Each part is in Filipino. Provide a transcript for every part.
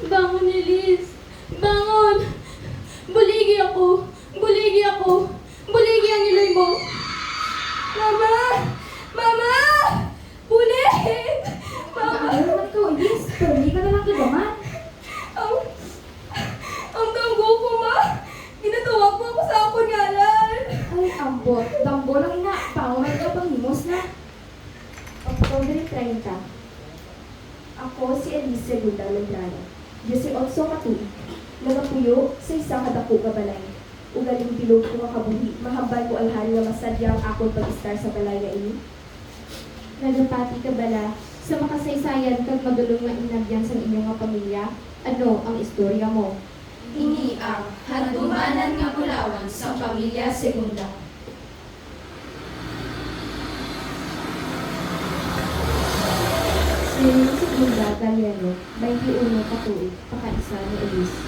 Bangon, Elise! Bangon! Buligi ako! Buligi ako! Buligi ang ilay mo! Mama! Mama! Bulig! Mama! Ano naman ikaw, Elise? Pero hindi ka na lang kibaman. Ang... Ang damgo ko, ma! Ginatawag mo ako sa akong ngalan! Ay, ambot. Dambo lang ina. Pangunan ka pang himos na. October 30. Ako si Elise Segunda Lambrana. 18 katuig. Nagapuyo sa isang kadako nga balay. Ugaling bilog ko nga kabuhi. Mahambal ko alhan nga masadyang akong pag-star sa balay nga ini. Nagapati ka bala sa makasaysayan kag madulong nga inagyan sa inyong nga pamilya. Ano ang istorya mo? Ini ang handumanan nga Bulawan sa Pamilya Segunda. Si Segunda Galiano, 21 katuig, pakaisa ni Elise.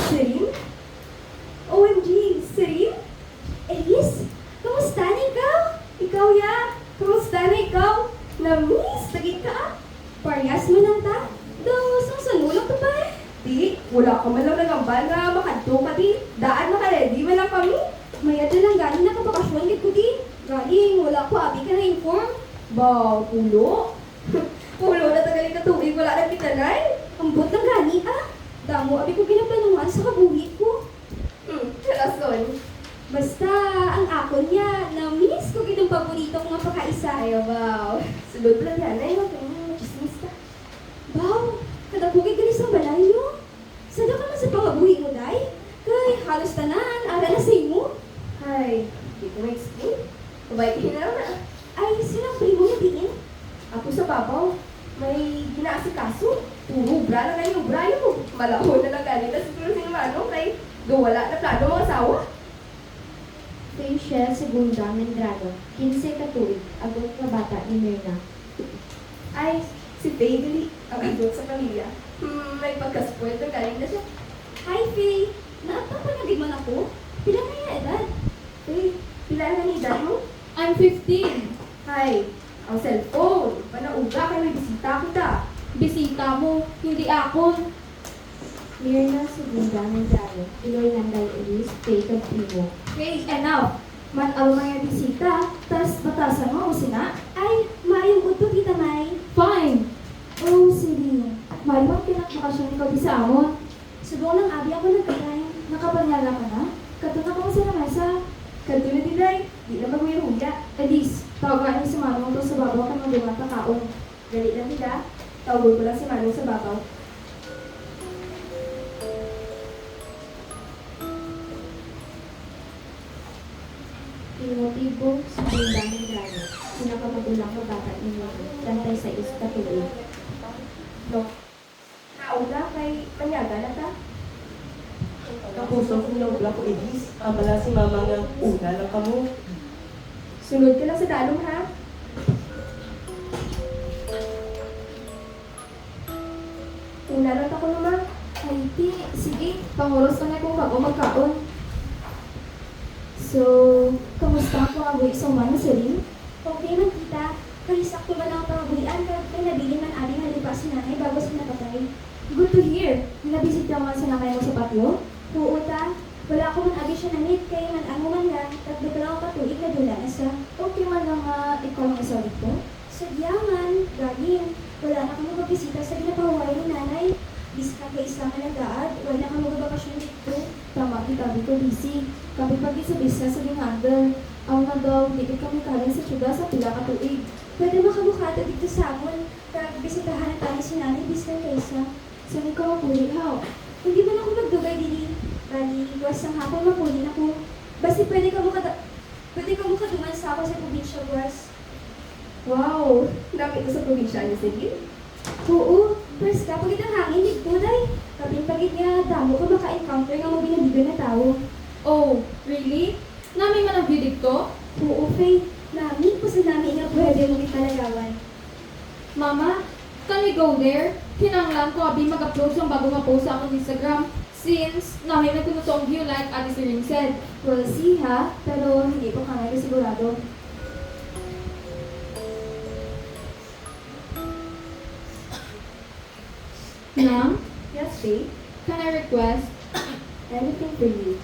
Celine? OMG, Celine? Elise? Kamusta na ikaw? Ikaw ya? Kamusta na ikaw? Na-miss, tagit ka? Parehas mo lang ta? Daw, sang sanulog ka pa eh? Di, wala ka man lang nagambal nga makadto ka di. Daan na ka ready man lang kami. Maya lang galing na kabakasyon gid ko di. Galing, wala ko abi ka na-inform. Ba, pulo? Pulo na tagali ka tubig, wala na kitanay. Ambot ng gani ah. Damo, abi ko ginaplanuhan sa kabuhi ko. Rason. Basta, ang akon niya, na-miss ko gitong paborito ko nga pagkaisa. Ay, wow. Sulod lang yan, ay, wag kang chismis ka. Wow, kadapugay ka sa balay nyo. Sada ka man sa pangabuhi mo, day? Kay, halos tanan, ara na sa imo. Ay, di ko ma-explain. Kabay ka na. Ay, silang primo niya diin. Ako sa babaw, may ginaasikaso. Puro bra na kayo, bra yun. Malahon na lang galing na siguro si Manong kay wala na plano mga asawa. Rachel Segunda Mendrano, 15 katuig, agong nga bata ni Myrna. Ay, si Faye, ang agot sa pamilya. May pagka-spoiled na galing na siya. Hi, Faye! Naatang pa man ako? Pila na yung edad? Faye, pila na yung edad mo? I'm 15! Hi, ang cellphone. Panauga ka may bisita kita. Bisita mo, hindi akon. Myrna Segunda Mendrano, Iloy Landay Elise, Faye kag Primo. Faye, enough! Man ang mga bisita, tas batasan mo o sina? Ay, maayong uto kita, May. Fine! Oh, sige. Marimang pinakbakasyon ikaw di sa amon. Subong ng abi ako nagkakain. Nakapanyaga ka na? Katuna ka mo sa lamesa. Katulad ni Day, di na maguyang-huya. Elise, tawagan niyo si Manong to sa babaw ka magdungan ka kaon. Galit lang nila. Tawag ko lang si Manong sa babaw. Timotibo Segunda Mendrano, pinakamagulang na bata ni Myrna, tantay sa katuig. No. Nauna kay manyaga na ta. Kapusong sinobla ko Elise, amala si mama nga una lang kamo. Sunod ka lang sa dalong ha. Una lang ako naman. Ay, ti, sige, panguros ka na kung bago magkaon. So, kamusta po ang buhay sa umano, Celine? Okay man kita. Kahisak ko man ang pangabulian kay nabili man abi nga lupa si nanay bago siya napatay. Good to hear. Nabisit ka man sa nanay mo sa patio? Oo ta. Wala ko man abi siya nanit kay man amo man lang tagdo ka lang ako katuig na dula na siya. Okay man lang ikaw ang isa dito. Sadyaman, gagin. Wala na kami magbisita sa ginapahuay ni nanay. Bis ka kay isa nga nagaad, wala na kami magbakasyon dito. Tama, ikabi ko busy. Kami pag sa business sa handle. Ang na daw, di kami kaling sa syuga sa pila ka tuig. Pwede makabukata dito sa amon. Kag bisitahan na tayo si nanay bis ka kaysa. Saan ikaw mapuli, how? Hindi man ako magdugay dili. Bali, was ang hapon mapulin ako. Basta pwede ka duman sa ako sa probinsya, was. Wow! Dami ko sa probinsya niyo, sige? Oo. First ka, pagit ang hangin, di ko, day. Kapin pagit nga, damo ka maka-encounter nga mo binabigan na tao. Oh, really? Namin man ang bidig to? Oo, Faye. Nami, po sa nami nga pwede mo italagawan. Mama, can we go there? Kinanglan ko abi mag-upload sa bago nga post sa akong Instagram. Since namin na kunutong view like Ate Celine said. We'll see ha, pero hindi po kami sigurado. Nang, Yes, Faye? can I request, Anything for you.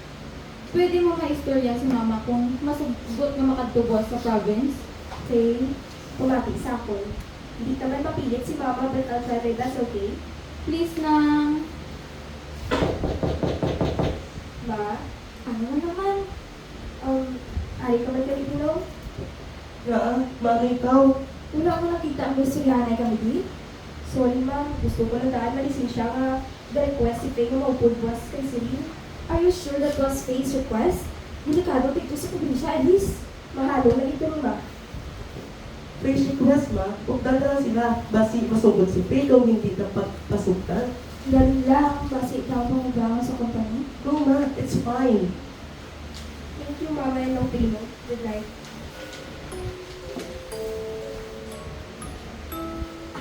pwede mo maistorya si mama kung masugot nga makatubos sa province? Faye, kumapit sa akin. Hindi ka man mapilit si Mama, but I'll try my best, okay? Please nang, Ma, ano na naman? Ari ka man kami dino? Nga, mama ikaw. Wala ko nakita ang gusto niya na kami di. Sorry, ma'am. Gusto ko lang daan malisin siya nga. The request si Faye nga maupod was kay Celine. Are you sure that was Faye's request? Delikado dito sa probinsya, at least. Mahalo na dito ni Ma. Face request ma, huwag na sila. Basi masugod si Faye kung hindi dapat pasugtan. Dali lang, basi ikaw pang ubangan sa company. No ma, it's fine. Thank you, Mama, and no primo. Good night.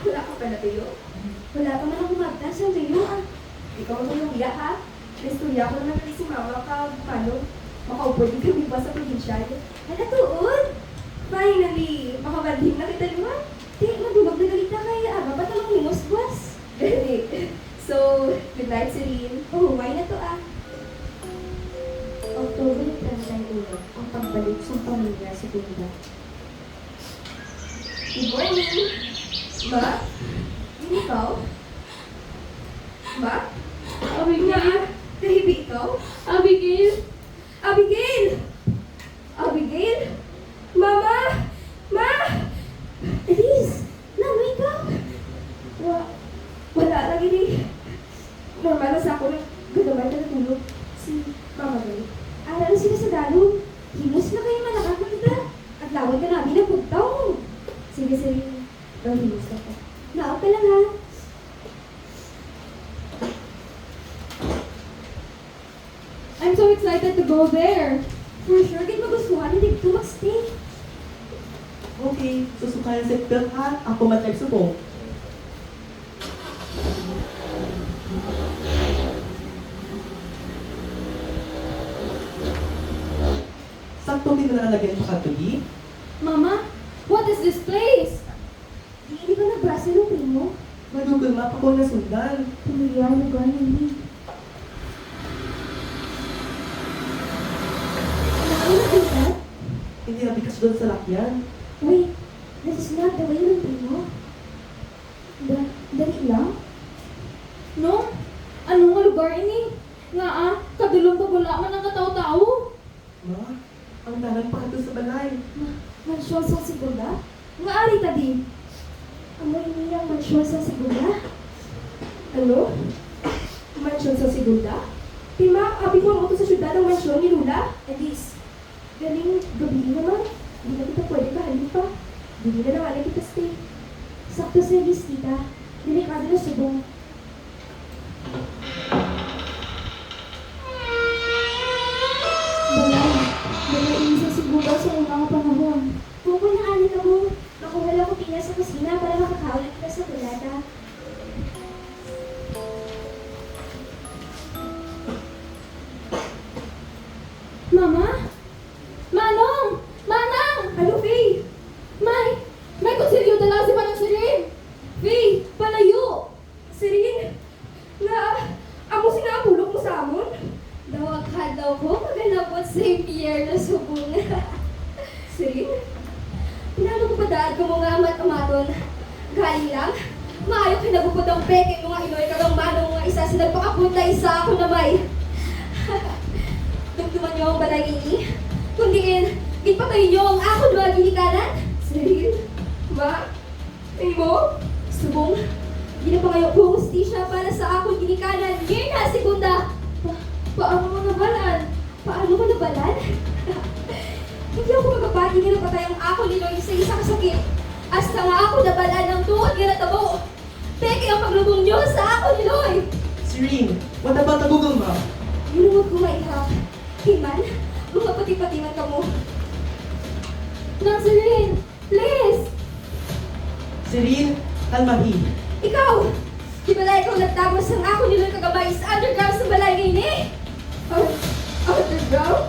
Wala ka pa na tayo? Wala pa man ako magtas ang tayo, ah. Ikaw ang tumulong ha? Nestorya ko naman si Mama ka, paano? Makaupo din kami ba sa probinsya? Hala, tuon! Finally! Makabadhin na kita naman. Di, madulog na galita kaya, ba't naman himos, boss? Gani. So, good night, Celine. Oh, why na to, ah? October 31, ang pagbalik sa pamilya sa Bunda. Good morning! Ma? Hindi ikaw? Ma? Abigail? Nahibi ikaw? Abigail? Abigail! Abigail? Mama! Ma! Elise! Nano ikaw? Wala lagi ni. Normal na sa ako na gadamay na natulog. Si Mama Gay. Ara na sila sa dalong. Himos na kayo malakad na kita. At laway ka namin ang pugtaw. Sige, sige. Himos na ka. Naap ka lang ha. I'm so excited to go there. For sure, kahit magustuhan, hindi ko magstay. Okay, susukayan sa seatbelt ha. Ako matag-subong. Sakto din na nalagyan pa katuloy. Mama, what is this place? Hindi ba nag-Brazil ang primo? Mag-Google Map ako na sundan. Pamilyar na ba hindi? Ano na kita? Hindi na bikas doon sa lakyan. Wait, this is not the way ng primo. Dali lang? No? Ano nga lugar ini? Nga kadulong pa wala man ang kataw-tao. Ma, ang dalan pa ka sa balay. Mansyon sa segunda? Nga ari tadi. Ano iniyang mansyon sa segunda? Ano? Mansyon sa segunda? Tima, abi ko ang utos sa syudad ng mansyon ni Lula. Elise, galing gabi naman. Hindi na kita pwede kahalin pa. Hindi na lang alay kita stay. Sakto sa Elise, tita. Delikado na subong. Balay ini sa segunda sa mga panahon. Kung panaali ka mo, makuha lang ko pinya sa kusina para makakaulat ka sa bulata. Mama? Manong! Manang! Ano, Faye? May konsilyo dala si Manang Sirin! Faye, palayo! Sirin, amo sinapulok mo sa amon? Dawaghan daw ko maganapot sa Pierre na subong. Sirin, pinalo ko pa daan ka mo nga amat-amaton. Galing lang, maayo kinagupod ang peke mga inoy kagang manong mga isa sa nagpakapunta isa ako na may. Dugduman niyo ang balay ini. Kundiin, gitpatayin niyo ang ako na ginikanan. Sirin, ma, ay mo, subong, ginapangayo ko hustisya para sa ako ginikanan. Ngayon na, segunda. Paano mo nabalan? Paano mo nabalan? Hindi ako magpapati nga napatay ang ako ni Lloyd sa isang sakit. Hasta nga ako nabalan ng tuwad nga natabo. Peke ang paglubong niyo sa ako ni Lloyd. Serene, what about the Google Map? Yun ko maihap. Himan, mga pati-patiman ka mo. Nang Sirin! Please! Serene, kalmahi. Ikaw! Di ba ikaw nagtagos ang ako ni Lloyd kagabay sa underground sa balay ngayon eh? Underground?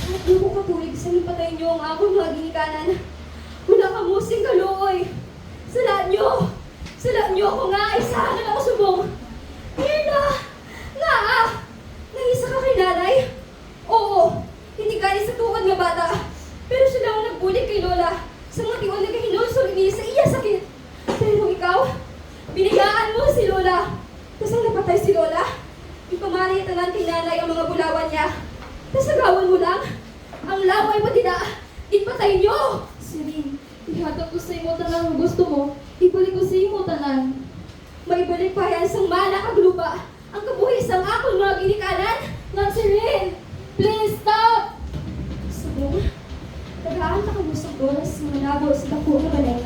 At di ko katulig sa nipatay niyo ang ako mga ginikanan. Wala ka musing kaluoy. Salaan niyo ako nga, isahan na ako subong. nga bata. Pero siya lang ang nagbulig kay Lola. Sa mga tiwala nga hinulsol niya sa iya sakit. Pero ikaw, binigaan mo si Lola. Tapos ang napatay si Lola, ipamari tanan kay nanay ang mga bulawan niya. Tapos agawan mo lang, ang laway mo tida, ipatay niyo. Sirin, ihatag ko sa imo tanan ang gusto mo. Ibalik ko sa imo tanan. Maibalik pa yan sang mana kag lupa. Ang kabuhi sang akong mga ginikanan. Nang Sirin, please stop! Sabong, tagaan na kamo sa oras mga nabo sa dako nga balay.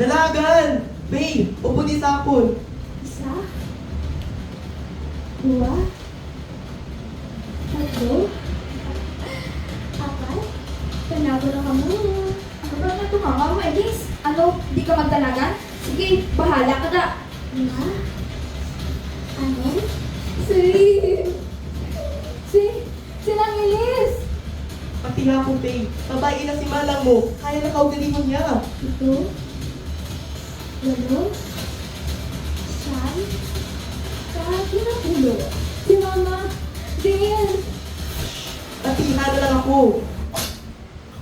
Dalagan! Bay, upo di sa akon. Isa, dua, tatlo, apat, tanago na kamo. Ano ba na ito mga mo, Elise? Ano, di ka magdalagan? Sige, bahala ka na. Lima, anim, Si Nang Ilis! Pati nga po, Bay. Babae na si Malang mo. Kaya na kaugalingon niya. ito, walo, siyam, kapulo. Si Mama! Din! Patihan na lang ako.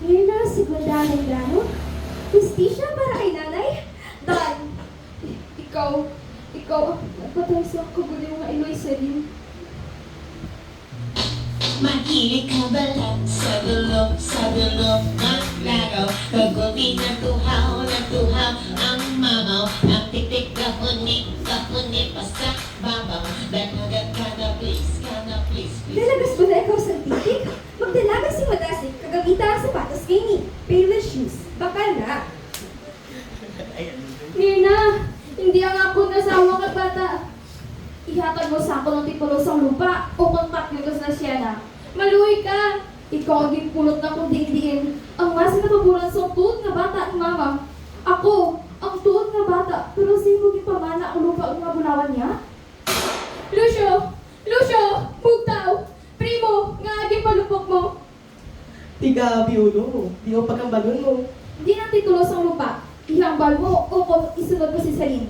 Ngayon na, segunda ng grano. Justisya para kay nanay. Dan! Ikaw, nagpatay sa kagulo mga Eloy Sirin. Mahilig ka balat sa dulo ng lagaw. Kagumi na tuhaw ang mamaw. Ang titik kahuni pa sa babaw. Dagdagan ka na please, please. Dalagas ba na ikaw sa titik? Magdalagas si Madasik, kagamita ang sapatos kay ni. Payless shoes, bakal na. Mirna! Hindi ang ako nasawa ka bata. Ihatag mo sa ako ng titulo sa lupa o kontak nyo sa siya na. Maluwi ka! Ikaw ang ginpulot na kong diin. Ang mas nakaburan sa tuod nga bata ni Mama. Ako, ang tuod nga bata, pero sino gipamana ang lupa ang mga bulawan niya? Lucio! Bugtaw! Primo! Nga aging palupok mo! Tiga, biulo. Di mo pagkambalon mo. Hindi na titulo sa lupa. Ihambal mo o kung isunod mo si Celine.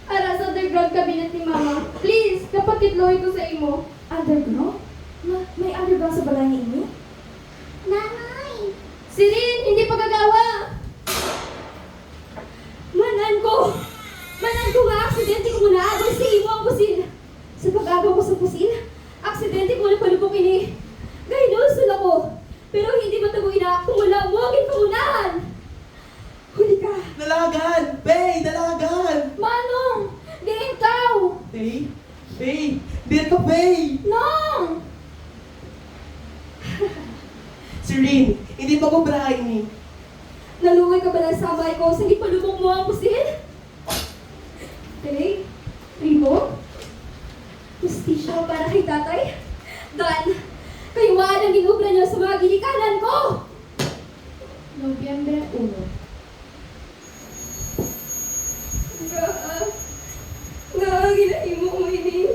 Ara sa underground cabinet ni Mama. Please, kapatid loy ko sa imo. Underground? May underground sa balay ni Imi? Nanay! Celine, hindi pagagawa! Manan ko nga, aksidente ko muna agad si imo ang pusil. Sa pag-agaw ko sa pusil, aksidente ko na palupok ini. Gahinulsul ako, pero hindi matabo ina kung wala mo ang ipangunahan. Huli ka. Dalagan! Bay, dalagan! Manong! Di ikaw! Bay, Dir ka, Bay! Nong! Sirin, hindi pa ko brahay ni. Nalungay ka ba lang sa amay ko sa hindi palubok mo ang pusil? Okay, Primo? Justisya para kay tatay? Dan, kayuan ang ginubra niyo sa mga ginikanan ko! Nobyembre 1. Nga, ginahimo mo ini.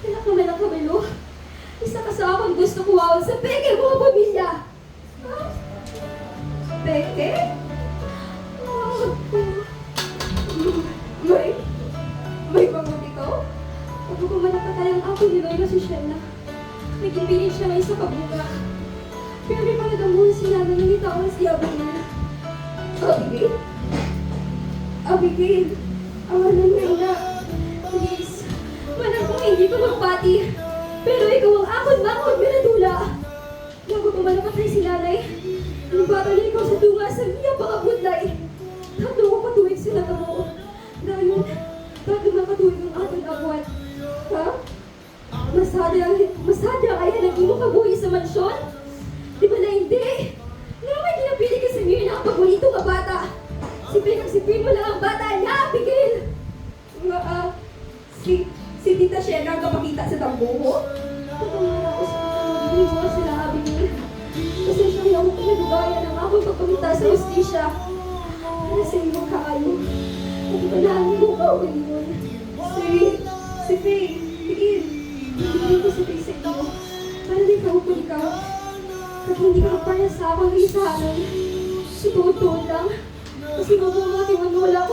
Kailan ka man ang kabalo? Isa ka sa akong gusto ko awal sa peke mga pamilya. Ha? Peke? May bangon ikaw? Ako ko man napatay ang ako ni Loy na si Shena. Nagkipilit siya may isa kabuga. Pero may mga damuhan sila na nangitaon siya Abigail. Abigail, awalan mo na. Please, manang kung hindi ko magpati. Pero ikaw ang akon bakod minadula. Bago pa malapatay si nanay, nabata niya ikaw sa tunga sa niya pangabudlay. Tatlo ko patuwid sila ka mo. Dayon, bago makatuwid ang ating agwat. Ha? Masada kaya naging mo kabuhi sa mansyon? Di ba na hindi? Nga may ginapili ka sa niyo na ang paborito nga bata. Si Primo lang ang bata niya, Abigail! Nga, si Tita Shena ang kapakita sa tambuho. Tatangan ako sa hindi mo sila, Abigail. Kasi siya yung ako pinagugaya ng aking pagpamita sa justisya. Para sa iyo kaayo. At ipanaan mo ka o ganyan. Si Faye, Abigail, hindi ko si Faye sa iyo. Para di ka upon ka. Kapag hindi ka magpaya sa akin ng isahanan. Ituod-tuod lang. Kasi mabumating ang wala